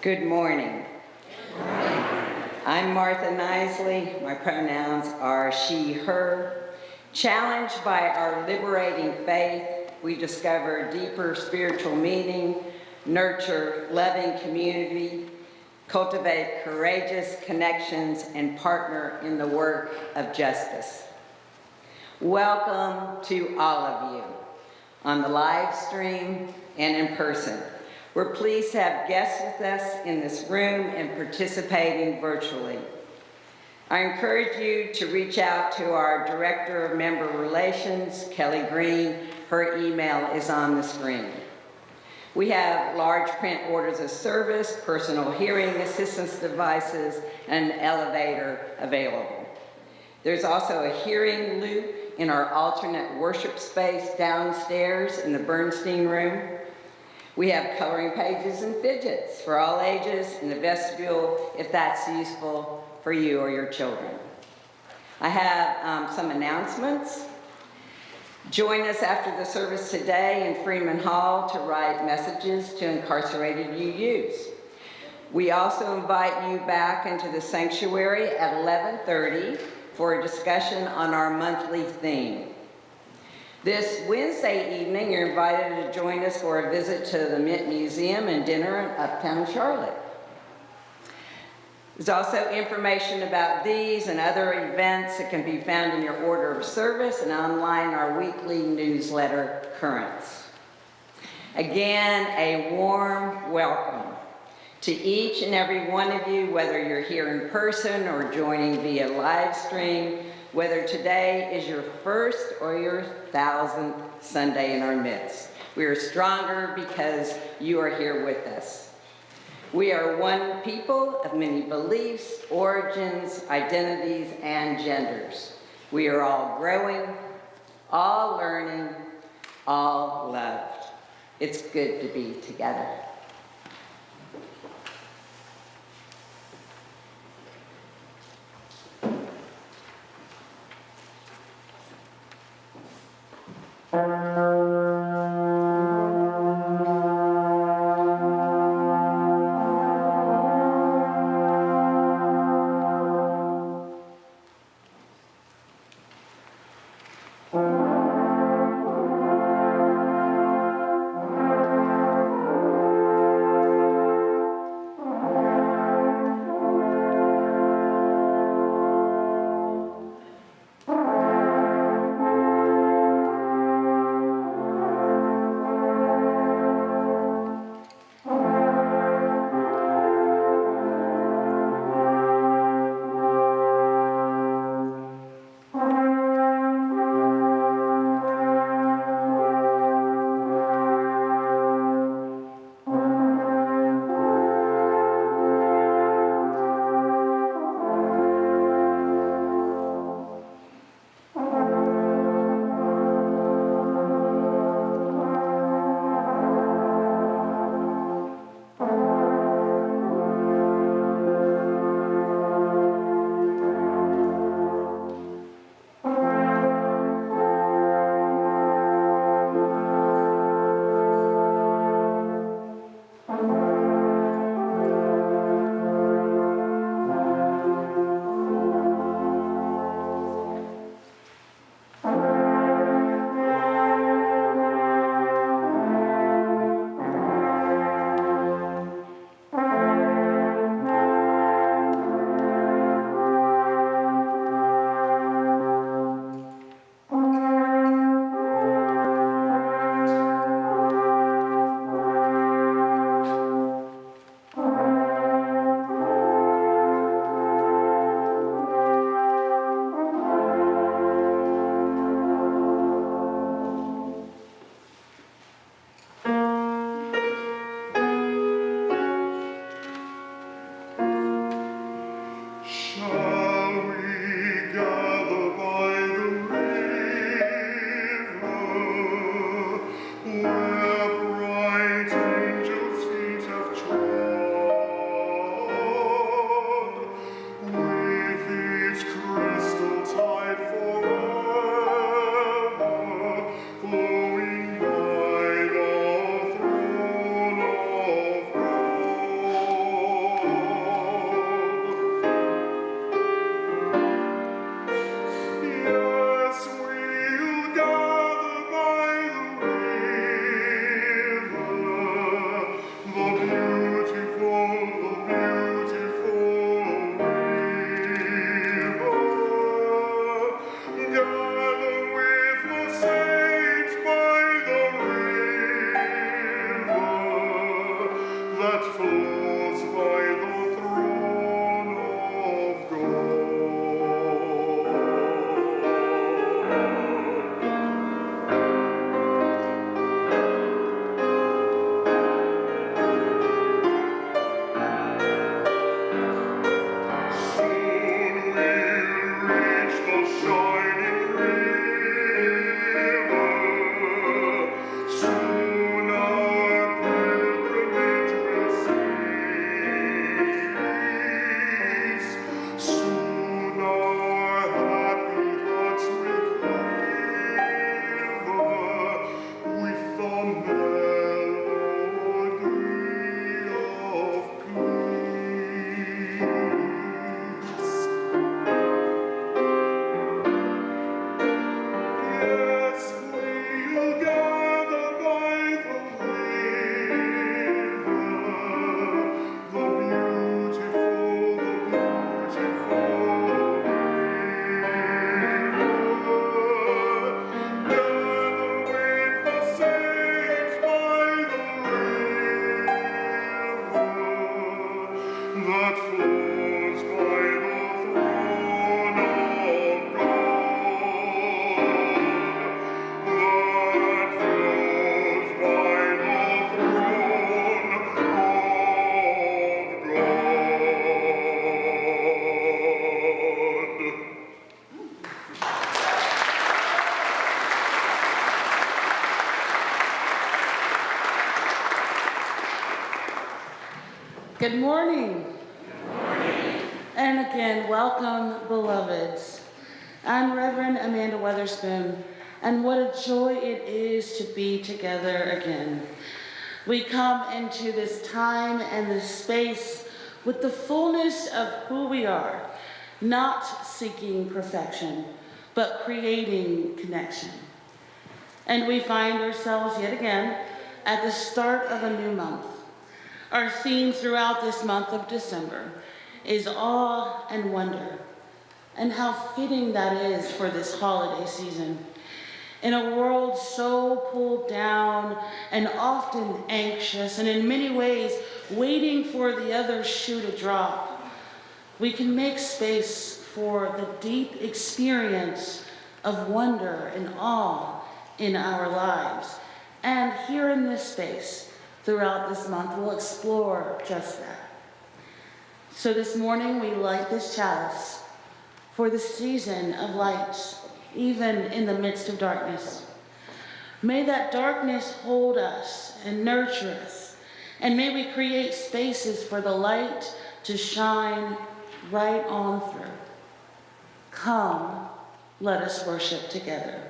Good morning. I'm Martha Kniseley. My pronouns are she, her. Challenged by our liberating faith, we discover deeper spiritual meaning, nurture loving community, cultivate courageous connections, and partner in the work of justice. Welcome to all of you on the live stream and in person. We're pleased to have guests with us in this room and participating virtually. I encourage you to reach out to our Director of Member Relations, Kelly Green. Her email is on the screen. We have large print orders of service, personal hearing assistance devices, and an elevator available. There's also a hearing loop in our alternate worship space downstairs in the Bernstein room. We have coloring pages and fidgets for all ages in the vestibule if that's useful for you or your children. I have some announcements. Join us after the service today in Freeman Hall to write messages to incarcerated UUs. We also invite you back into the sanctuary at 11:30 for a discussion on our monthly theme. This Wednesday evening, you're invited to join us for a visit to the Mint Museum and dinner in Uptown Charlotte. There's also information about these and other events that can be found in your order of service and online our weekly newsletter, Currents. Again, a warm welcome to each and every one of you, whether you're here in person or joining via live stream, whether today is your first or your 1000th Sunday in our midst. We are stronger because you are here with us. We are one people of many beliefs, origins, identities, and genders. We are all growing, all learning, all loved. It's good to be together. Good morning. Good morning. And again, welcome, beloveds. I'm Reverend Amanda Weatherspoon, and what a joy it is to be together again. We come into this time and this space with the fullness of who we are, not seeking perfection, but creating connection. And we find ourselves yet again at the start of a new month. Our theme throughout this month of December is awe and wonder, and how fitting that is for this holiday season. In a world so pulled down and often anxious, and in many ways waiting for the other shoe to drop, we can make space for the deep experience of wonder and awe in our lives. And here in this space, throughout this month, we'll explore just that. So this morning, we light this chalice for the season of light, even in the midst of darkness. May that darkness hold us and nurture us, and may we create spaces for the light to shine right on through. Come, let us worship together.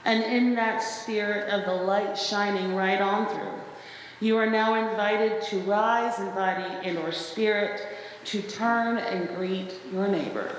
And in that spirit of the light shining right on through, you are now invited to rise in body and or spirit, to turn and greet your neighbor.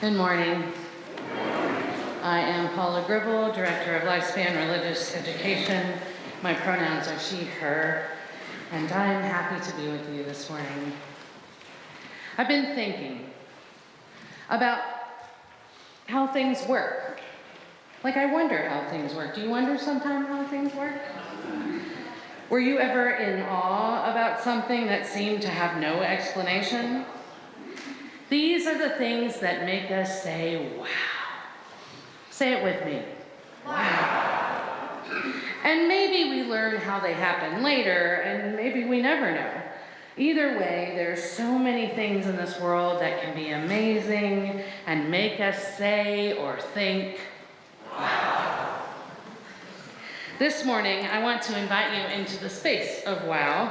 Good morning. I am Paula Gribble, Director of Lifespan Religious Education. My pronouns are she, her, and I'm happy to be with you this morning. I've been thinking about how things work. Like, I wonder how things work. Do you wonder sometimes how things work? Were you ever in awe about something that seemed to have no explanation? These are the things that make us say, wow. Say it with me. Wow. And maybe we learn how they happen later, and maybe we never know. Either way, there's so many things in this world that can be amazing and make us say or think, wow. This morning, I want to invite you into the space of wow,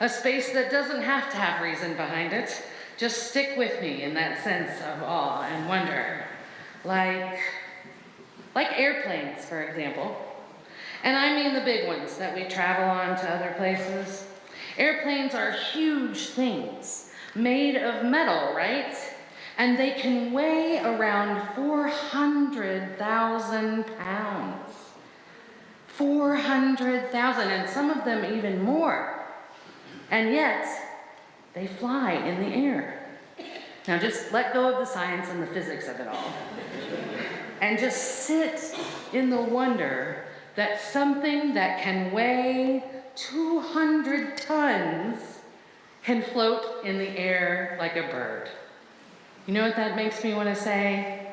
a space that doesn't have to have reason behind it. Just stick with me in that sense of awe and wonder. Like airplanes, for example. And I mean the big ones that we travel on to other places. Airplanes are huge things, made of metal, right? And they can weigh around 400,000 pounds. 400,000, and some of them even more. And yet, they fly in the air. Now just let go of the science and the physics of it all. And just sit in the wonder that something that can weigh 200 tons can float in the air like a bird. You know what that makes me want to say?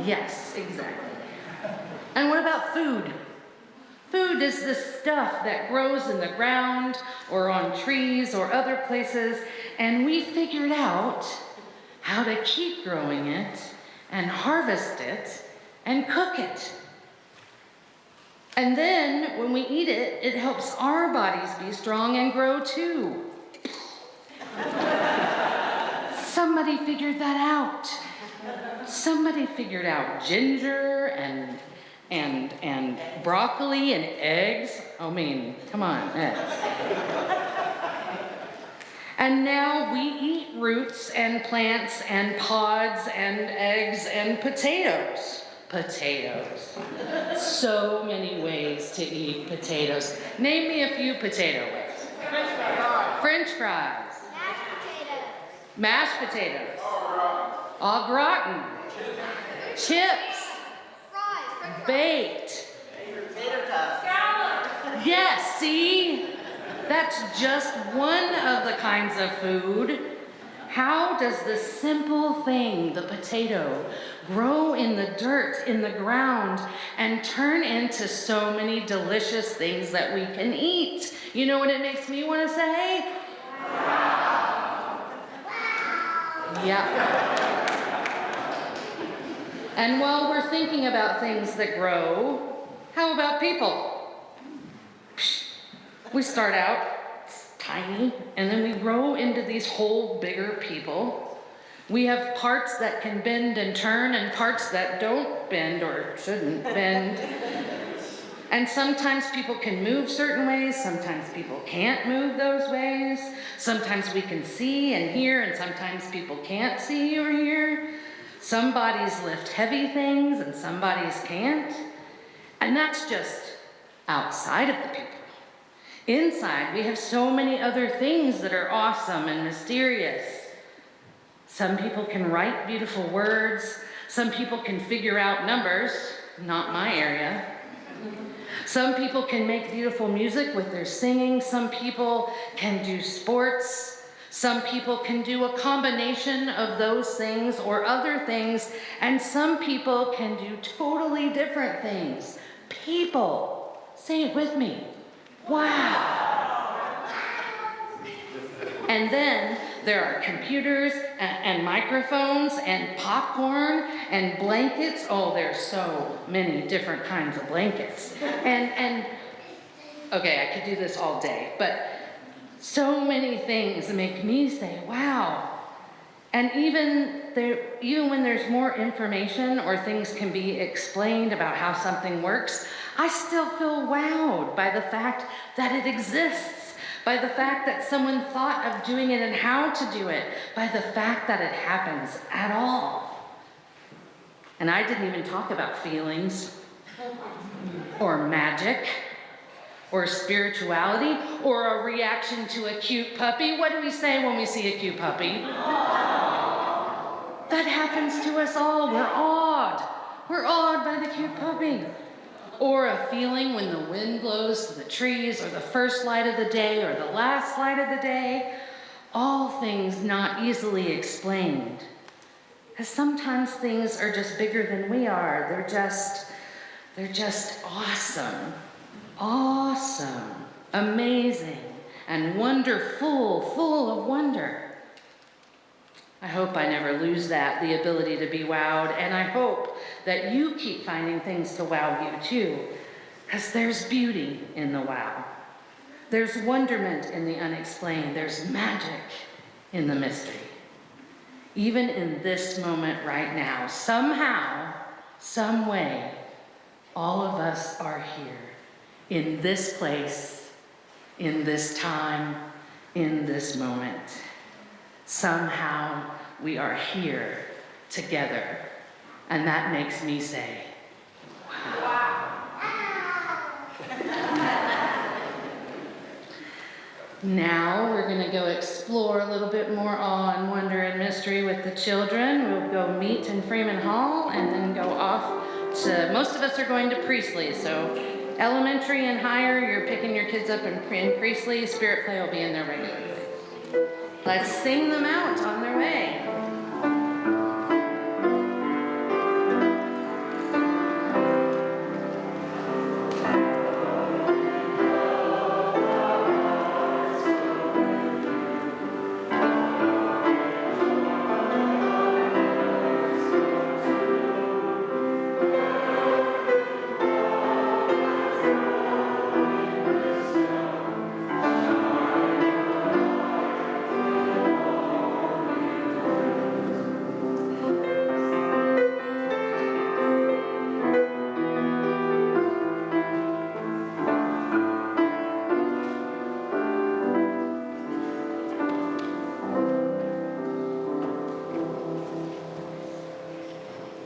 Yes, exactly. And what about food? Food is the stuff that grows in the ground or on trees or other places, and we figured out how to keep growing it and harvest it and cook it. And then when we eat it, it helps our bodies be strong and grow too. Somebody figured that out. Somebody figured out ginger and broccoli and eggs. I mean, come on, eggs. And now we eat roots and plants and pods and eggs and potatoes. Potatoes. So many ways to eat potatoes. Name me a few potato ways. French fries. Mashed potatoes. Au gratin. Chips. Baked. Yes, see? That's just one of the kinds of food. How does the simple thing, the potato, grow in the dirt, in the ground, and turn into so many delicious things that we can eat? You know what it makes me want to say? Wow. Yeah. And while we're thinking about things that grow, how about people? We start out tiny, and then we grow into these whole bigger people. We have parts that can bend and turn, and parts that don't bend or shouldn't bend. And sometimes people can move certain ways, sometimes people can't move those ways. Sometimes we can see and hear, and sometimes people can't see or hear. Some bodies lift heavy things, and some bodies can't. And that's just outside of the people. Inside, we have so many other things that are awesome and mysterious. Some people can write beautiful words. Some people can figure out numbers, not my area. Some people can make beautiful music with their singing. Some people can do sports. Some people can do a combination of those things or other things. And some people can do totally different things. People, say it with me. Wow. And then there are computers and microphones and popcorn and blankets. Oh, there's so many different kinds of blankets. And okay, I could do this all day, but so many things make me say, wow. And even when there's more information or things can be explained about how something works, I still feel wowed by the fact that it exists, by the fact that someone thought of doing it and how to do it, by the fact that it happens at all. And I didn't even talk about feelings, or magic, or spirituality, or a reaction to a cute puppy. What do we say when we see a cute puppy? That happens to us all. We're awed. We're awed by the cute puppy. Or a feeling when the wind blows through the trees, or the first light of the day, or the last light of the day. All things not easily explained. Because sometimes things are just bigger than we are. They're just awesome. Awesome, amazing, and wonderful, full of wonder. I hope I never lose that, the ability to be wowed, and I hope that you keep finding things to wow you too, because there's beauty in the wow. There's wonderment in the unexplained. There's magic in the mystery. Even in this moment right now, somehow, some way, all of us are here. In this place, in this time, in this moment. Somehow we are here together. And that makes me say, wow. Now we're going to go explore a little bit more on wonder and mystery with the children. We'll go meet in Freeman Hall and then go off to, most of us are going to Priestley, so elementary and higher, you're picking your kids up in Priestley. Spirit play will be in there regularly. Let's sing them out on their way.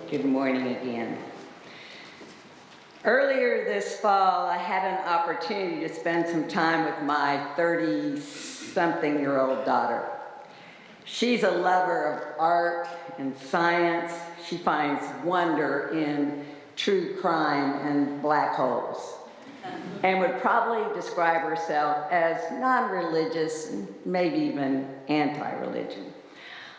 Good morning again. Earlier this fall, I had an opportunity to spend some time with my 30-something-year-old daughter. She's a lover of art and science. She finds wonder in true crime and black holes, and would probably describe herself as non-religious, maybe even anti-religion.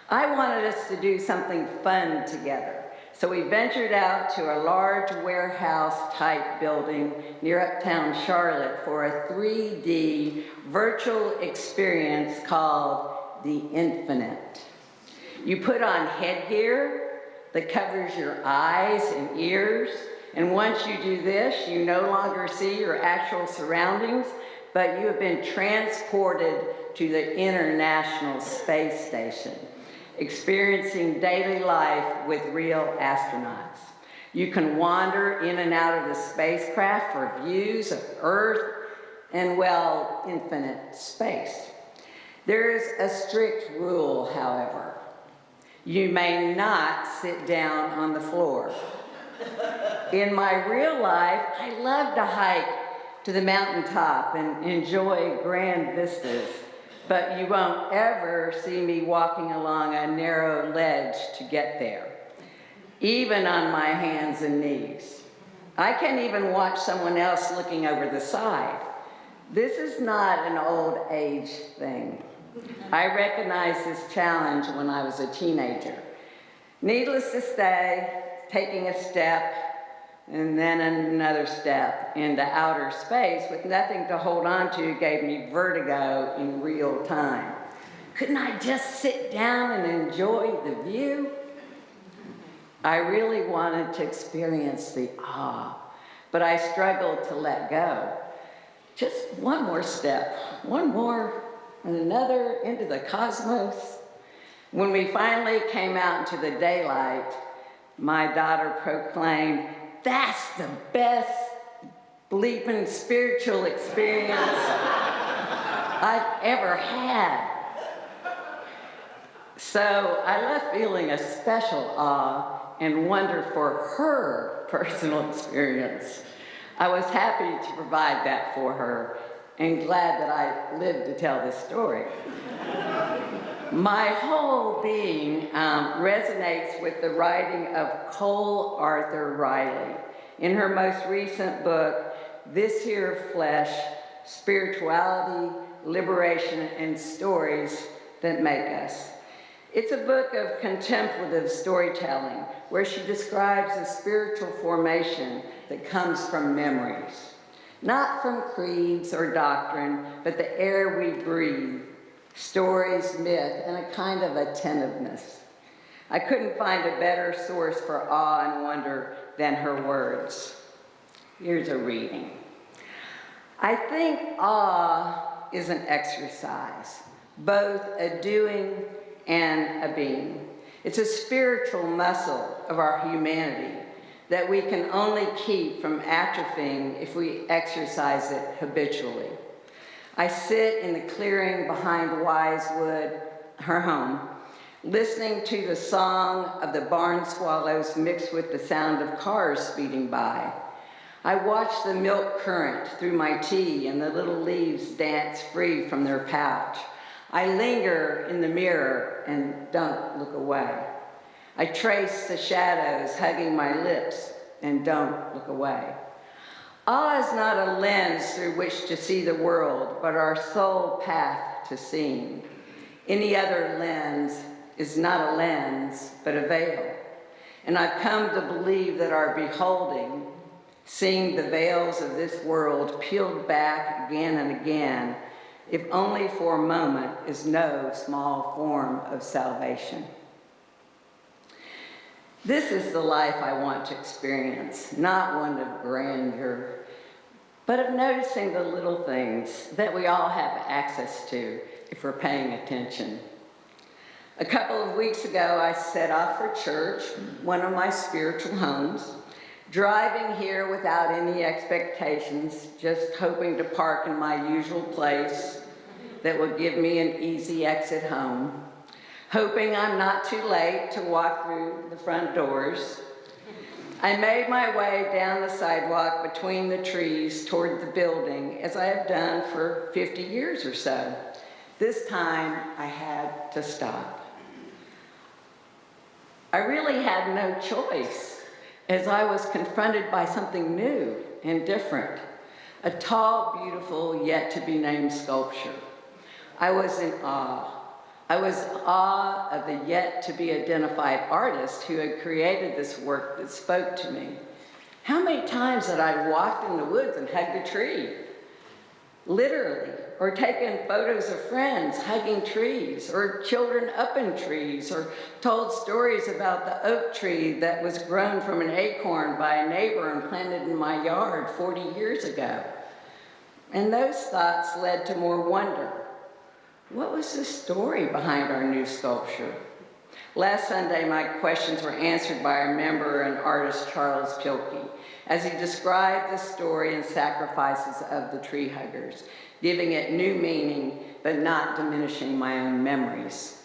I wanted us to do something fun together. So we ventured out to a large warehouse-type building near uptown Charlotte for a 3D virtual experience called The Infinite. You put on headgear that covers your eyes and ears, and once you do this, you no longer see your actual surroundings, but you have been transported to the International Space Station, experiencing daily life with real astronauts. You can wander in and out of the spacecraft for views of Earth and, well, infinite space. There is a strict rule, however. You may not sit down on the floor. In my real life, I love to hike to the mountaintop and enjoy grand vistas. But you won't ever see me walking along a narrow ledge to get there, even on my hands and knees. I can't even watch someone else looking over the side. This is not an old age thing. I recognized this challenge when I was a teenager. Needless to say, taking a step and then another step into outer space with nothing to hold on to gave me vertigo in real time. Couldn't I just sit down and enjoy the view? I really wanted to experience the awe, but I struggled to let go. Just one more step, one more and another into the cosmos. When we finally came out into the daylight, my daughter proclaimed, "That's the best bleeping spiritual experience I've ever had. So I left feeling a special awe and wonder for her personal experience. I was happy to provide that for her and glad that I lived to tell this story. My whole being resonates with the writing of Cole Arthur Riley in her most recent book, This Here Flesh, Spirituality, Liberation, and Stories That Make Us. It's a book of contemplative storytelling where she describes a spiritual formation that comes from memories, not from creeds or doctrine, but the air we breathe, stories, myth, and a kind of attentiveness. I couldn't find a better source for awe and wonder than her words. Here's a reading. I think awe is an exercise, both a doing and a being. It's a spiritual muscle of our humanity that we can only keep from atrophying if we exercise it habitually. I sit in the clearing behind Wisewood, her home, listening to the song of the barn swallows mixed with the sound of cars speeding by. I watch the milk current through my tea and the little leaves dance free from their pouch. I linger in the mirror and don't look away. I trace the shadows hugging my lips and don't look away. Awe is not a lens through which to see the world, but our sole path to seeing. Any other lens is not a lens, but a veil. And I've come to believe that our beholding, seeing the veils of this world peeled back again and again, if only for a moment, is no small form of salvation. This is the life I want to experience, not one of grandeur, but of noticing the little things that we all have access to if we're paying attention. A couple of weeks ago, I set off for church, one of my spiritual homes, driving here without any expectations, just hoping to park in my usual place that would give me an easy exit home, hoping I'm not too late to walk through the front doors. I made my way down the sidewalk between the trees toward the building, as I have done for 50 years or so. This time, I had to stop. I really had no choice, as I was confronted by something new and different, a tall, beautiful, yet-to-be-named sculpture. I was in awe. I was in awe of the yet-to-be-identified artist who had created this work that spoke to me. How many times had I walked in the woods and hugged a tree? Literally, or taken photos of friends hugging trees, or children up in trees, or told stories about the oak tree that was grown from an acorn by a neighbor and planted in my yard 40 years ago. And those thoughts led to more wonder. What was the story behind our new sculpture? Last Sunday, my questions were answered by our member and artist, Charles Pilkey, as he described the story and sacrifices of the tree huggers, giving it new meaning, but not diminishing my own memories.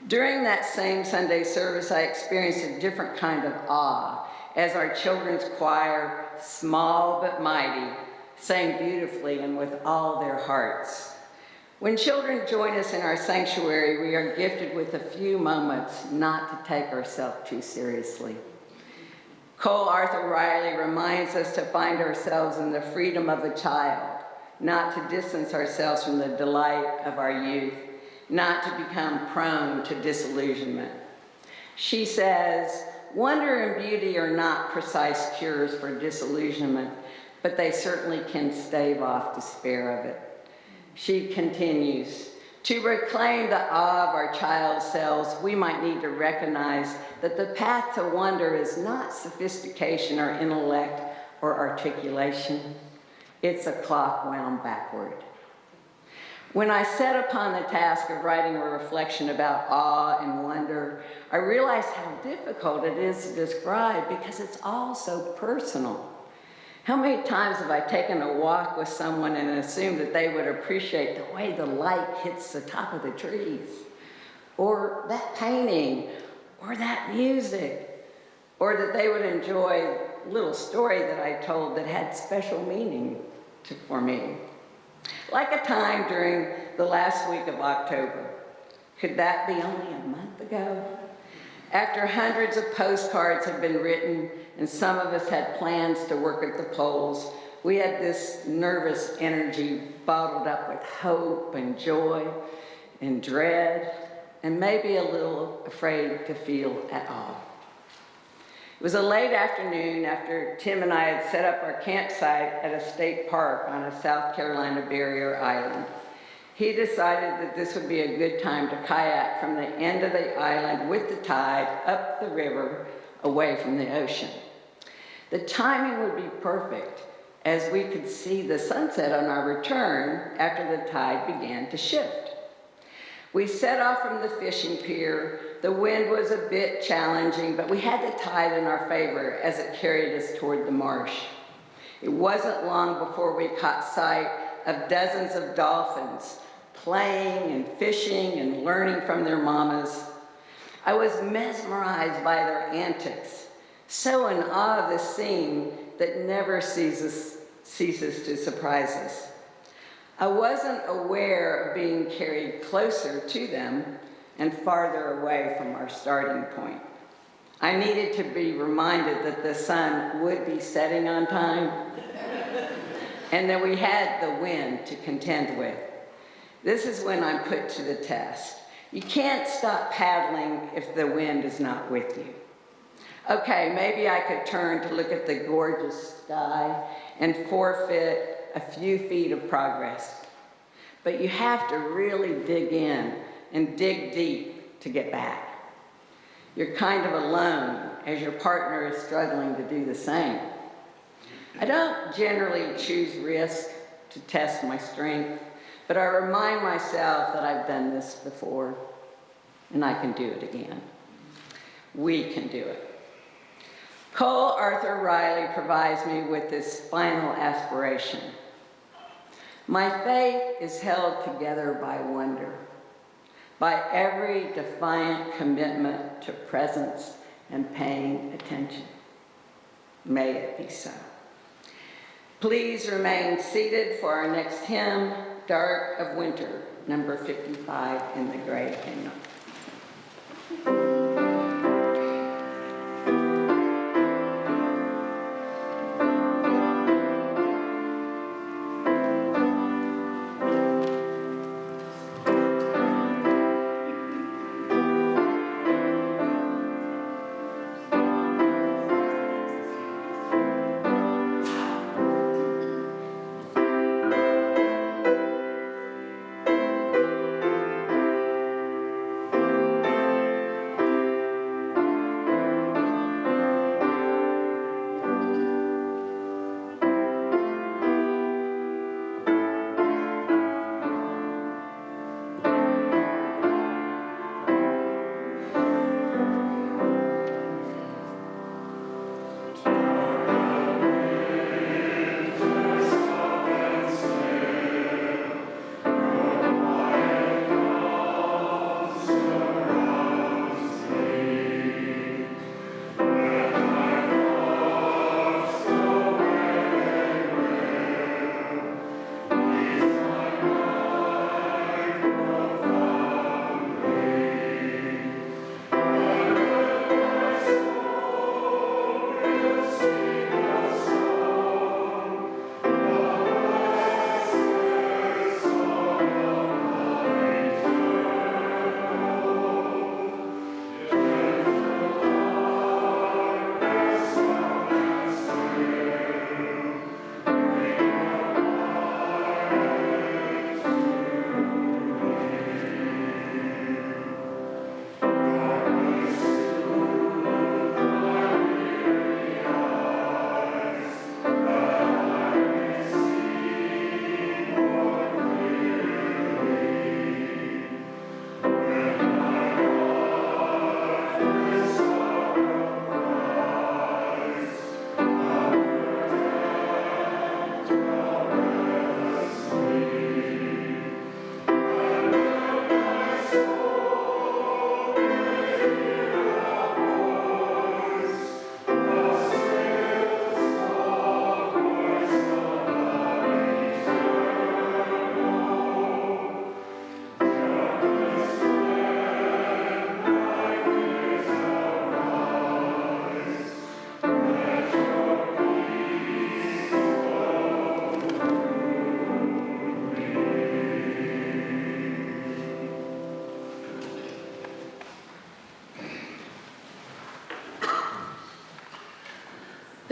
During that same Sunday service, I experienced a different kind of awe as our children's choir, small but mighty, sang beautifully and with all their hearts. When children join us in our sanctuary, we are gifted with a few moments not to take ourselves too seriously. Cole Arthur Riley reminds us to find ourselves in the freedom of a child, not to distance ourselves from the delight of our youth, not to become prone to disillusionment. She says, wonder and beauty are not precise cures for disillusionment, but they certainly can stave off despair of it. She continues, to reclaim the awe of our child selves, we might need to recognize that the path to wonder is not sophistication or intellect or articulation. It's a clock wound backward. When I set upon the task of writing a reflection about awe and wonder, I realized how difficult it is to describe because it's all so personal. How many times have I taken a walk with someone and assumed that they would appreciate the way the light hits the top of the trees, or that painting, or that music, or that they would enjoy a little story that I told that had special meaning for me. Like a time during the last week of October. Could that be only a month ago? After hundreds of postcards had been written and some of us had plans to work at the polls, we had this nervous energy bottled up with hope and joy and dread and maybe a little afraid to feel at all. It was a late afternoon after Tim and I had set up our campsite at a state park on a South Carolina barrier island. He decided that this would be a good time to kayak from the end of the island with the tide up the river away from the ocean. The timing would be perfect as we could see the sunset on our return after the tide began to shift. We set off from the fishing pier. The wind was a bit challenging, but we had the tide in our favor as it carried us toward the marsh. It wasn't long before we caught sight of dozens of dolphins playing and fishing and learning from their mamas. I was mesmerized by their antics, so in awe of this scene that never ceases to surprise us. I wasn't aware of being carried closer to them and farther away from our starting point. I needed to be reminded that the sun would be setting on time and that we had the wind to contend with. This is when I'm put to the test. You can't stop paddling if the wind is not with you. Okay, maybe I could turn to look at the gorgeous sky and forfeit a few feet of progress. But you have to really dig in and dig deep to get back. You're kind of alone as your partner is struggling to do the same. I don't generally choose risk to test my strength, but I remind myself that I've done this before and I can do it again. We can do it. Cole Arthur Riley provides me with this final aspiration. My faith is held together by wonder, by every defiant commitment to presence and paying attention. May it be so. Please remain seated for our next hymn, Dark of Winter, number 55 in the gray hymnal.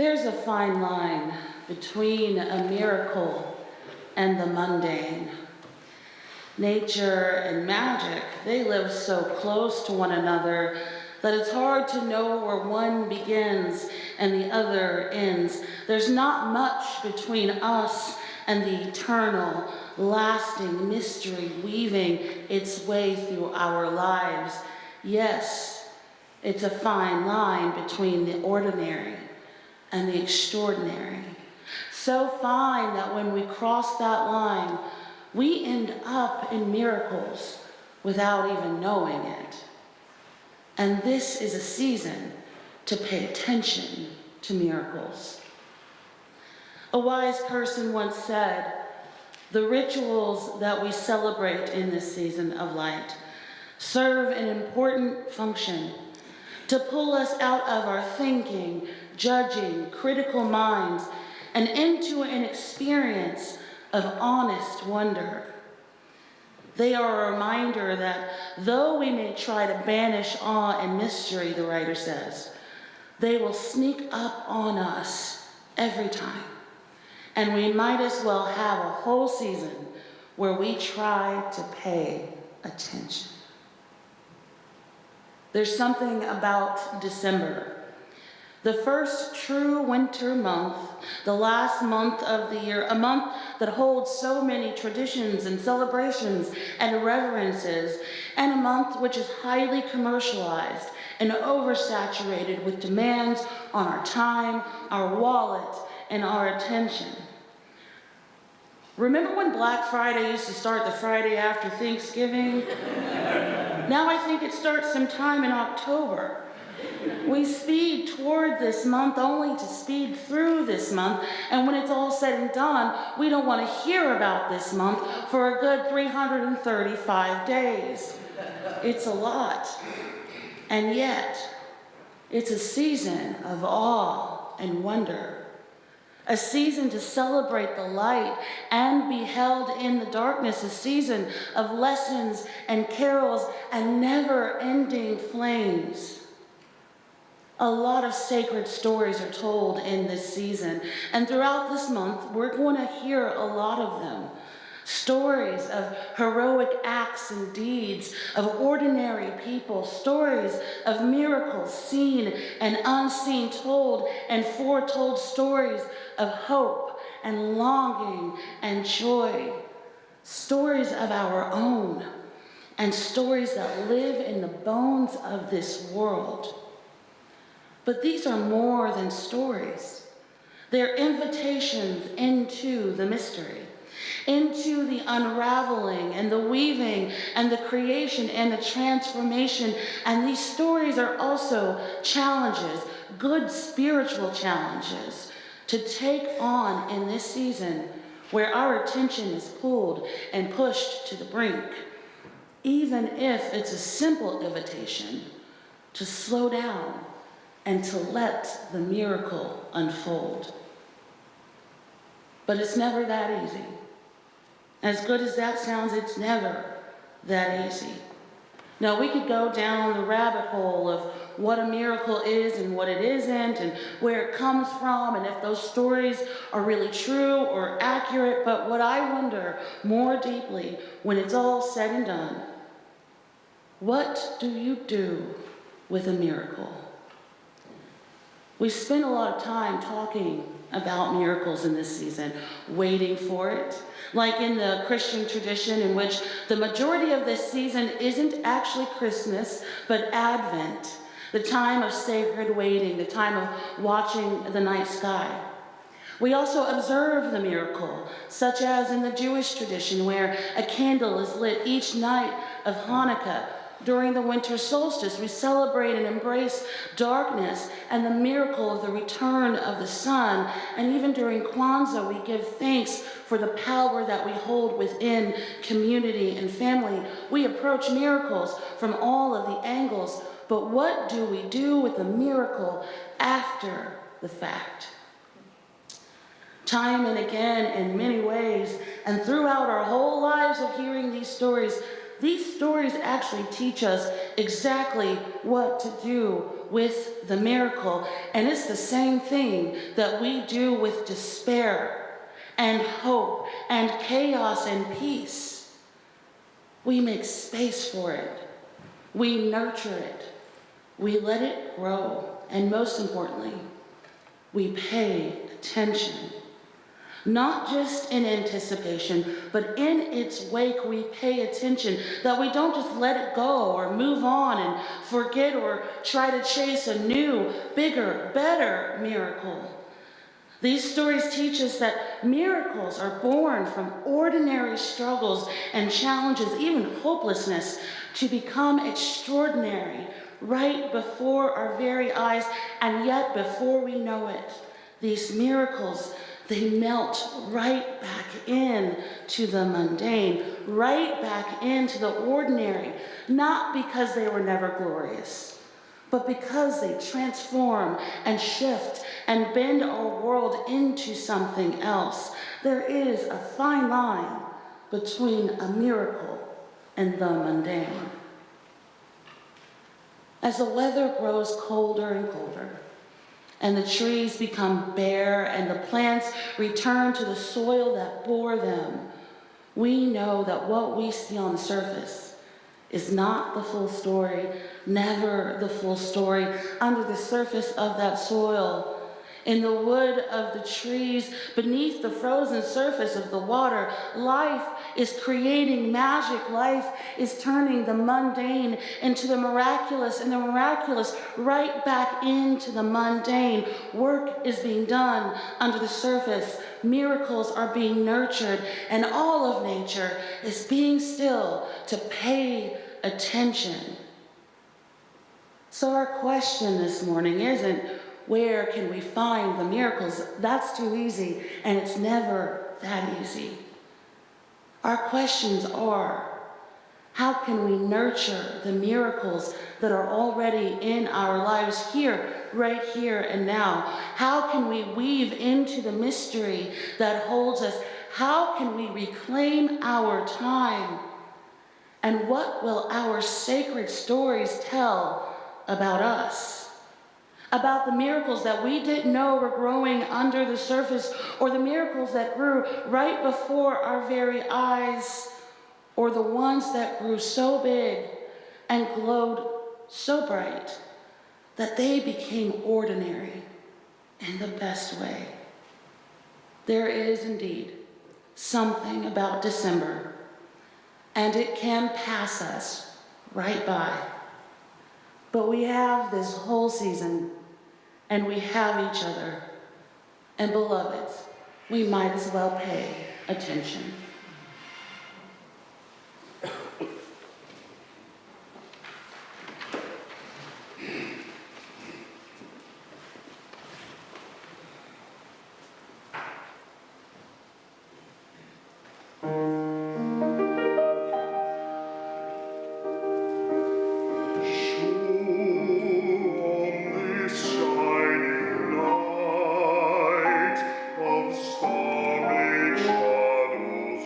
There's a fine line between a miracle and the mundane. Nature and magic, they live so close to one another that it's hard to know where one begins and the other ends. There's not much between us and the eternal, lasting mystery weaving its way through our lives. Yes, it's a fine line between the ordinary and the extraordinary. So fine that when we cross that line, we end up in miracles without even knowing it. And this is a season to pay attention to miracles. A wise person once said, the rituals that we celebrate in this season of light serve an important function to pull us out of our thinking, judging, critical minds, and into an experience of honest wonder. They are a reminder that though we may try to banish awe and mystery, the writer says, they will sneak up on us every time. And we might as well have a whole season where we try to pay attention. There's something about December, the first true winter month, the last month of the year, a month that holds so many traditions and celebrations and reverences, and a month which is highly commercialized and oversaturated with demands on our time, our wallet, and our attention. Remember when Black Friday used to start the Friday after Thanksgiving? Now I think it starts sometime in October. We speed toward this month only to speed through this month, and when it's all said and done, we don't want to hear about this month for a good 335 days. It's a lot. And yet, it's a season of awe and wonder. A season to celebrate the light and be held in the darkness. A season of lessons and carols and never-ending flames. A lot of sacred stories are told in this season, and throughout this month, we're going to hear a lot of them. Stories of heroic acts and deeds, of ordinary people, stories of miracles seen and unseen, told and foretold, stories of hope and longing and joy, stories of our own, and stories that live in the bones of this world. But these are more than stories. They're invitations into the mystery, into the unraveling and the weaving and the creation and the transformation. And these stories are also challenges, good spiritual challenges to take on in this season where our attention is pulled and pushed to the brink, even if it's a simple invitation to slow down and to let the miracle unfold. But it's never that easy. As good as that sounds, it's never that easy. Now, we could go down the rabbit hole of what a miracle is and what it isn't and where it comes from and if those stories are really true or accurate. But what I wonder more deeply when it's all said and done, what do you do with a miracle? We spend a lot of time talking about miracles in this season, waiting for it. Like in the Christian tradition in which the majority of this season isn't actually Christmas, but Advent, the time of sacred waiting, the time of watching the night sky. We also observe the miracle, such as in the Jewish tradition where a candle is lit each night of Hanukkah. During the winter solstice, we celebrate and embrace darkness and the miracle of the return of the sun. And even during Kwanzaa, we give thanks for the power that we hold within community and family. We approach miracles from all of the angles, but what do we do with the miracle after the fact? Time and again, in many ways, and throughout our whole lives of hearing these stories, these stories actually teach us exactly what to do with the miracle. And it's the same thing that we do with despair and hope and chaos and peace. We make space for it. We nurture it. We let it grow. And most importantly, we pay attention. Not just in anticipation, but in its wake, we pay attention, that we don't just let it go or move on and forget or try to chase a new, bigger, better miracle. These stories teach us that miracles are born from ordinary struggles and challenges, even hopelessness, to become extraordinary right before our very eyes, and yet before we know it. These miracles, they melt right back into the mundane, right back into the ordinary, not because they were never glorious, but because they transform and shift and bend our world into something else. There is a fine line between a miracle and the mundane. As the weather grows colder and colder, and the trees become bare, and the plants return to the soil that bore them, we know that what we see on the surface is not the full story, never the full story. Under the surface of that soil, in the wood of the trees, beneath the frozen surface of the water, life is creating magic. Life is turning the mundane into the miraculous, and the miraculous right back into the mundane. Work is being done under the surface. Miracles are being nurtured, and all of nature is being still to pay attention. So our question this morning isn't, where can we find the miracles? That's too easy, and it's never that easy. Our questions are, how can we nurture the miracles that are already in our lives here, right here and now? How can we weave into the mystery that holds us? How can we reclaim our time? And what will our sacred stories tell about us? About the miracles that we didn't know were growing under the surface, or the miracles that grew right before our very eyes, or the ones that grew so big and glowed so bright that they became ordinary in the best way. There is indeed something about December, and it can pass us right by. But we have this whole season, and we have each other. And beloveds, we might as well pay attention. Of stormy shadows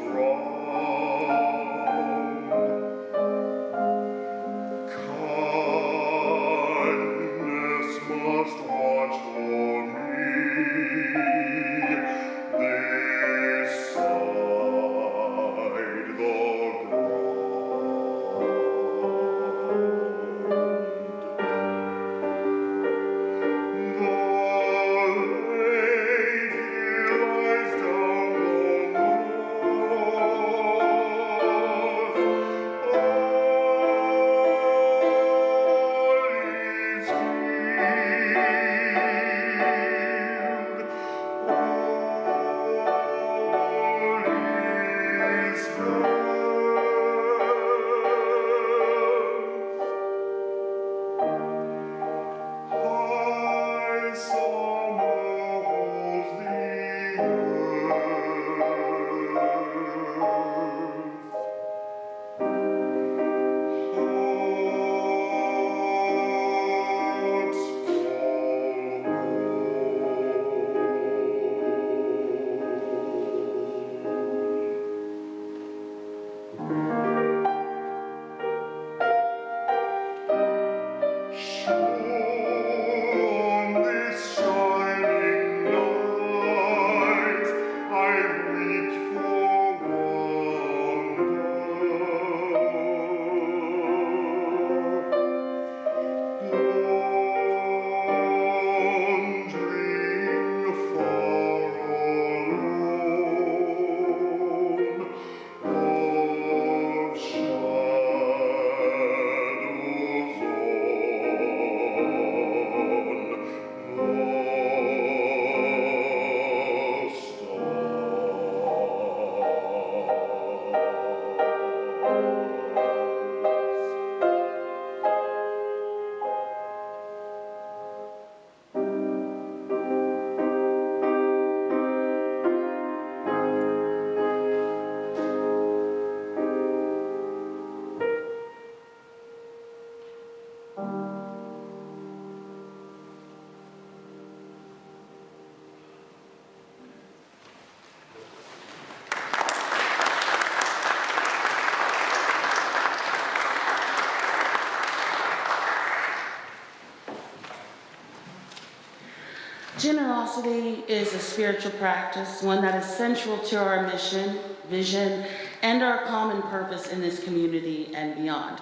Generosity is a spiritual practice, one that is central to our mission, vision, and our common purpose in this community and beyond.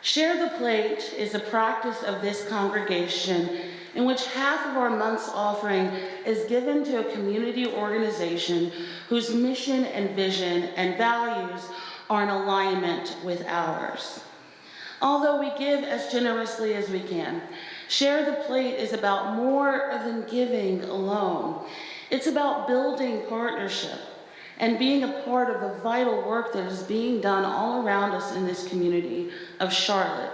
Share the Plate is a practice of this congregation in which half of our month's offering is given to a community organization whose mission and vision and values are in alignment with ours. Although we give as generously as we can, Share the Plate is about more than giving alone. It's about building partnership and being a part of the vital work that is being done all around us in this community of Charlotte.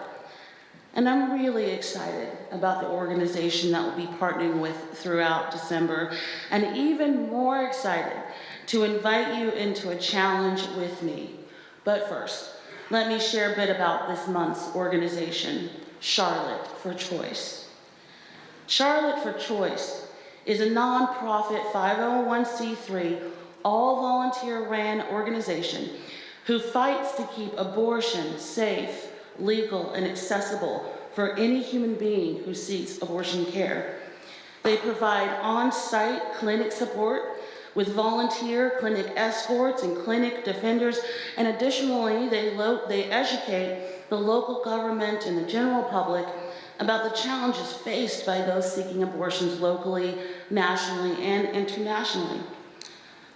And I'm really excited about the organization that we'll be partnering with throughout December, and even more excited to invite you into a challenge with me. But first, let me share a bit about this month's organization, Charlotte for Choice. Charlotte for Choice is a nonprofit 501c3, all-volunteer-ran organization who fights to keep abortion safe, legal, and accessible for any human being who seeks abortion care. They provide on-site clinic support with volunteer clinic escorts and clinic defenders, and additionally, they educate the local government and the general public about the challenges faced by those seeking abortions locally, nationally, and internationally.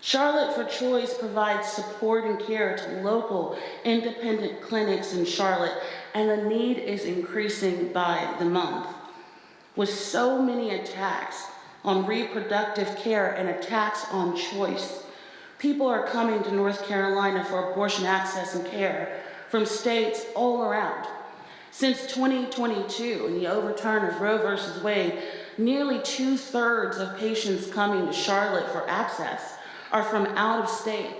Charlotte for Choice provides support and care to local independent clinics in Charlotte, and the need is increasing by the month. With so many attacks on reproductive care and attacks on choice, people are coming to North Carolina for abortion access and care from states all around. Since 2022 and the overturn of Roe versus Wade, nearly 2/3 of patients coming to Charlotte for access are from out of state,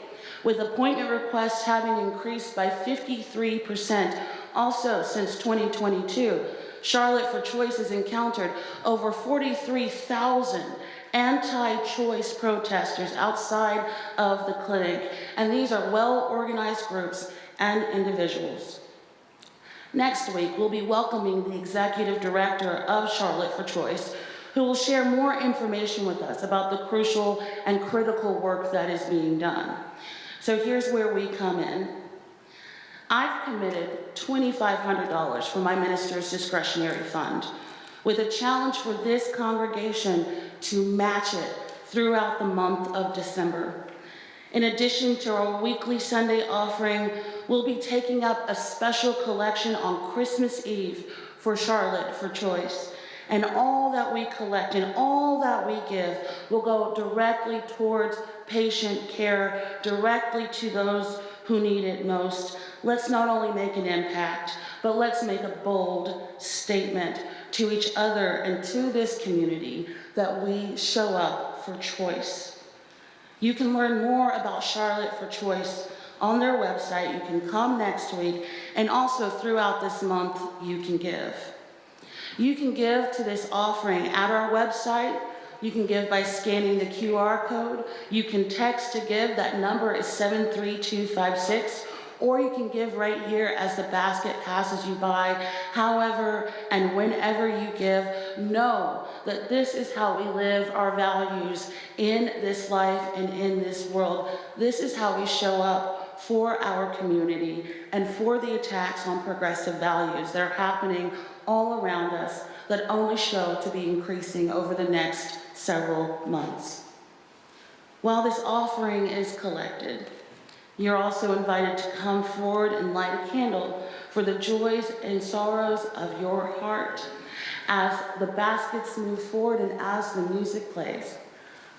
with appointment requests having increased by 53%. Also, since 2022, Charlotte for Choice has encountered over 43,000 anti-choice protesters outside of the clinic, and these are well-organized groups and individuals. Next week, we'll be welcoming the executive director of Charlotte for Choice, who will share more information with us about the crucial and critical work that is being done. So here's where we come in. I've committed $2,500 for my minister's discretionary fund, with a challenge for this congregation to match it throughout the month of December. In addition to our weekly Sunday offering, we'll be taking up a special collection on Christmas Eve for Charlotte for Choice. And all that we collect and all that we give will go directly towards patient care, directly to those who need it most. Let's not only make an impact, but let's make a bold statement to each other and to this community that we show up for choice. You can learn more about Charlotte for Choice on their website. You can come next week, and also throughout this month, you can give. You can give to this offering at our website. You can give by scanning the QR code. You can text to give. That number is 73256. Or you can give right here as the basket passes you by. However and whenever you give, know that this is how we live our values in this life and in this world. This is how we show up for our community and for the attacks on progressive values that are happening all around us that only show to be increasing over the next several months. While this offering is collected, you're also invited to come forward and light a candle for the joys and sorrows of your heart. As the baskets move forward and as the music plays,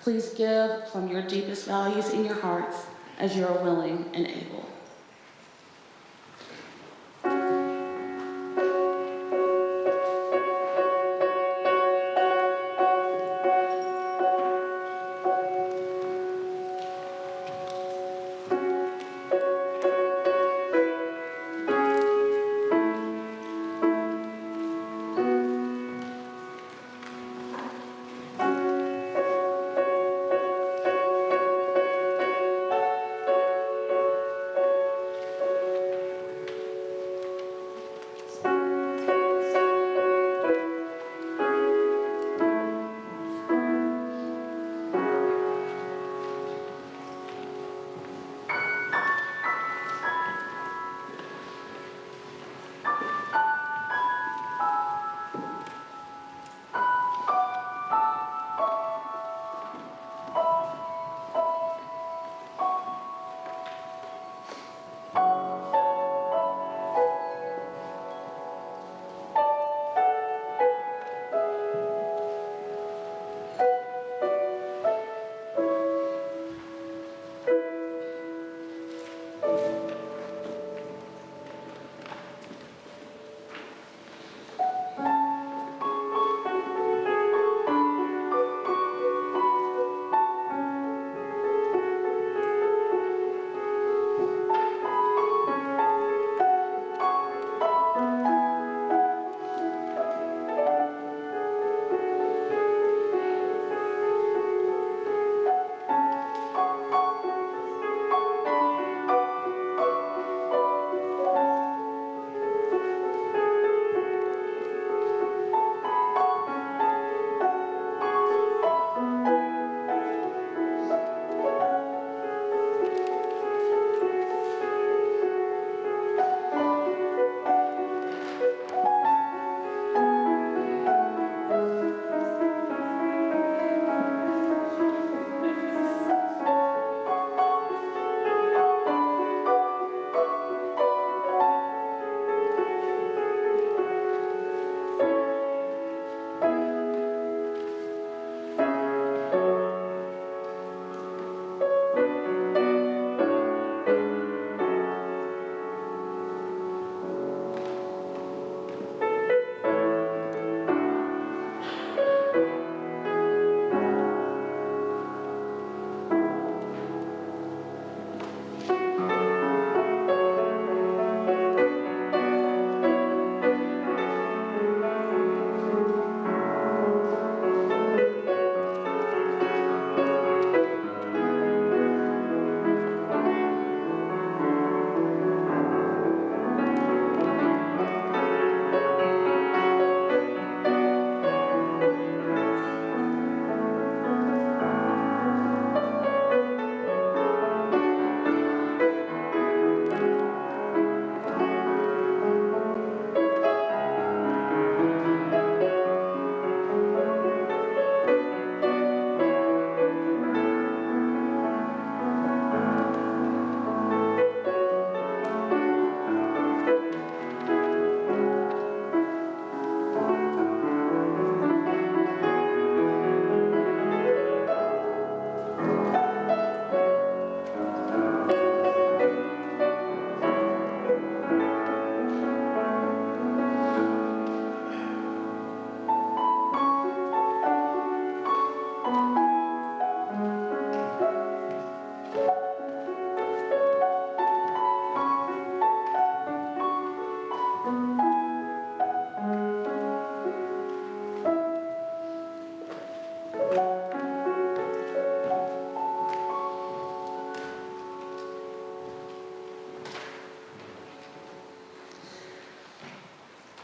please give from your deepest values in your hearts as you are willing and able.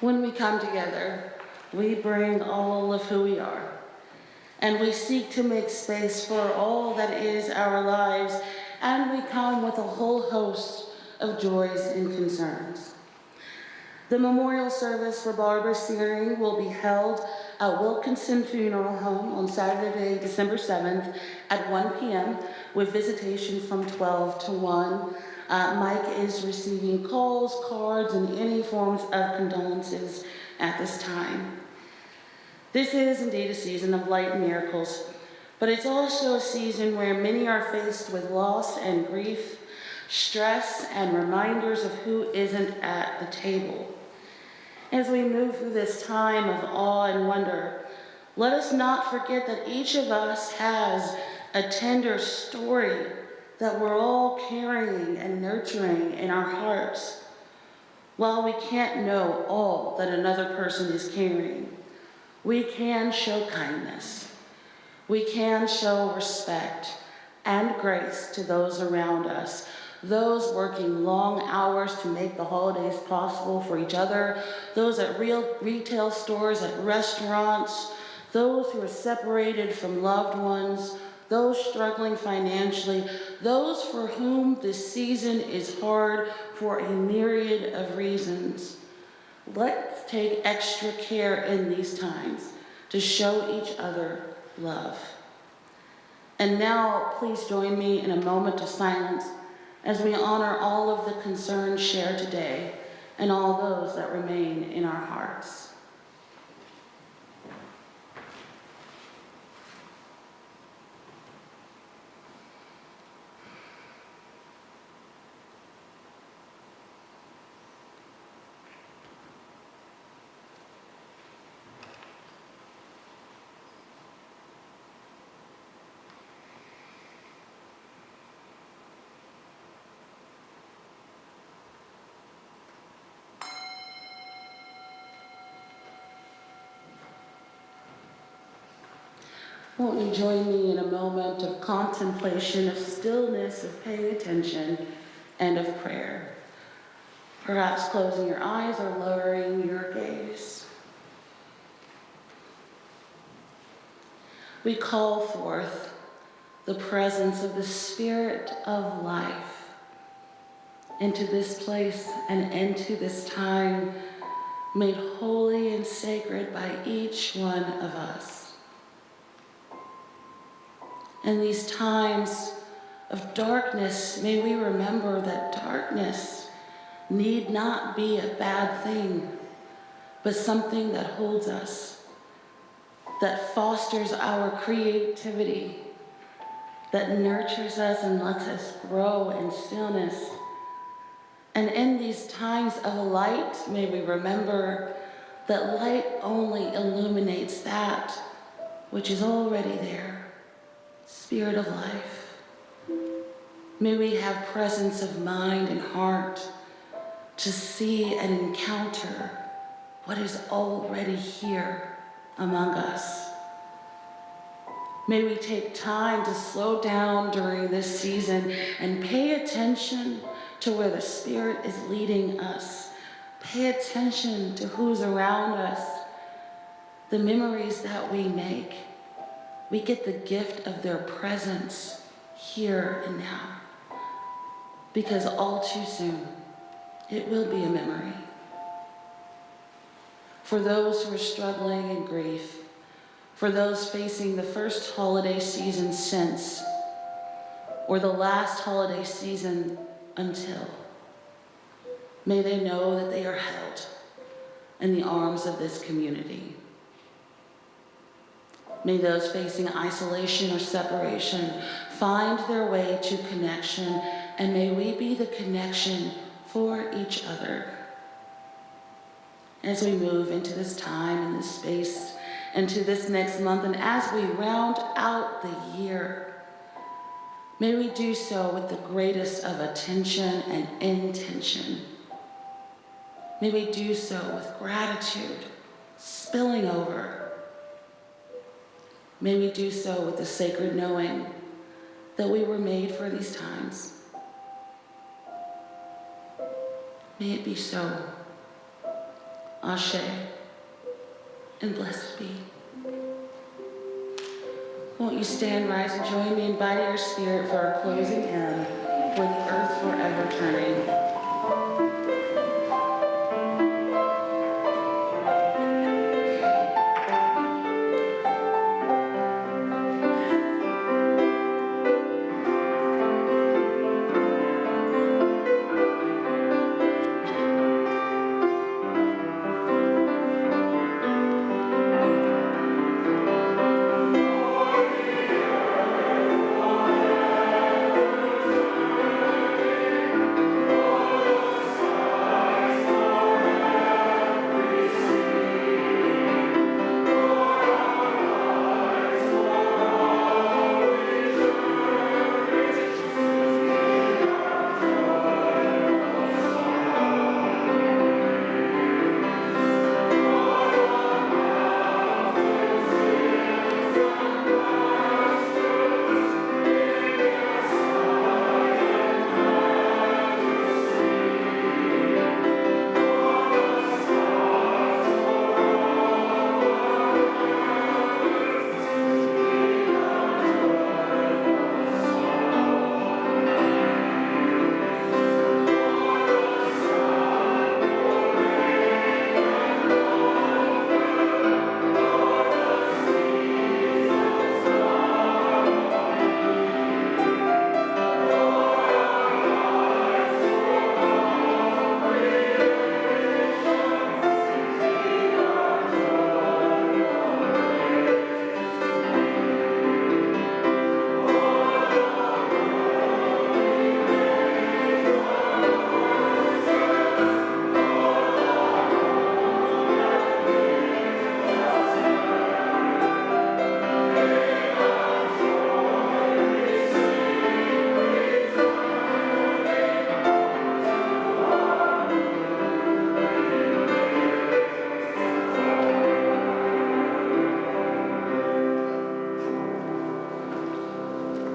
When we come together, we bring all of who we are, and we seek to make space for all that is our lives, and we come with a whole host of joys and concerns. The memorial service for Barbara Searing will be held at Wilkinson Funeral Home on Saturday, December 7th at 1 p.m. with visitation from 12 to 1. Mike is receiving calls, cards, and any forms of condolences at this time. This is indeed a season of light miracles, but it's also a season where many are faced with loss and grief, stress, and reminders of who isn't at the table. As we move through this time of awe and wonder, let us not forget that each of us has a tender story that we're all carrying and nurturing in our hearts. While we can't know all that another person is carrying, we can show kindness. We can show respect and grace to those around us, those working long hours to make the holidays possible for each other, those at retail stores, at restaurants, those who are separated from loved ones, those struggling financially, those for whom this season is hard for a myriad of reasons. Let's take extra care in these times to show each other love. And now, please join me in a moment of silence as we honor all of the concerns shared today and all those that remain in our hearts. Won't you join me in a moment of contemplation, of stillness, of paying attention, and of prayer? Perhaps closing your eyes or lowering your gaze. We call forth the presence of the Spirit of life into this place and into this time made holy and sacred by each one of us. In these times of darkness, may we remember that darkness need not be a bad thing, but something that holds us, that fosters our creativity, that nurtures us and lets us grow in stillness. And in these times of light, may we remember that light only illuminates that which is already there. Spirit of life, may we have presence of mind and heart to see and encounter what is already here among us. May we take time to slow down during this season and pay attention to where the Spirit is leading us. Pay attention to who's around us, the memories that we make. We get the gift of their presence here and now, because all too soon, it will be a memory. For those who are struggling in grief, for those facing the first holiday season since, or the last holiday season until, may they know that they are held in the arms of this community. May those facing isolation or separation find their way to connection, and may we be the connection for each other. As we move into this time and this space, into this next month, and as we round out the year, may we do so with the greatest of attention and intention. May we do so with gratitude spilling over. May we do so with the sacred knowing that we were made for these times. May it be so. Ashe, and blessed be. Won't you stand, rise, and join me in body or spirit for our closing hymn, For the Earth Forever Turning.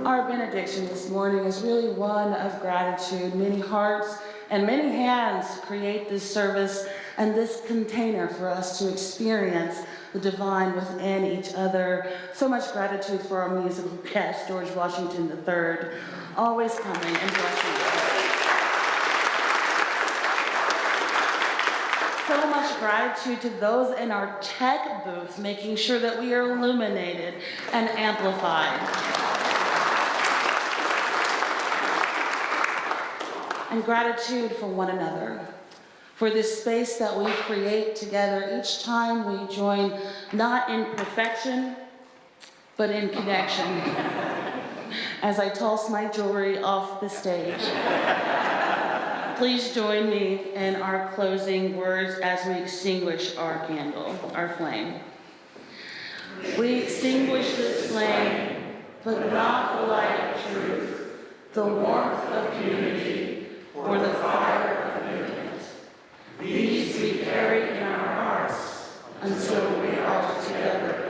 Our benediction this morning is really one of gratitude. Many hearts and many hands create this service and this container for us to experience the divine within each other. So much gratitude for our musical guest, George Washington III, always coming and blessing us. So much gratitude to those in our tech booth, making sure that we are illuminated and amplified. And gratitude for one another, for this space that we create together each time we join, not in perfection, but in connection. As I toss my jewelry off the stage, please join me in our closing words as we extinguish our candle, our flame. We extinguish this flame, but not the light of truth, the warmth of community, or the fire of movement. These we carry in our hearts until we are together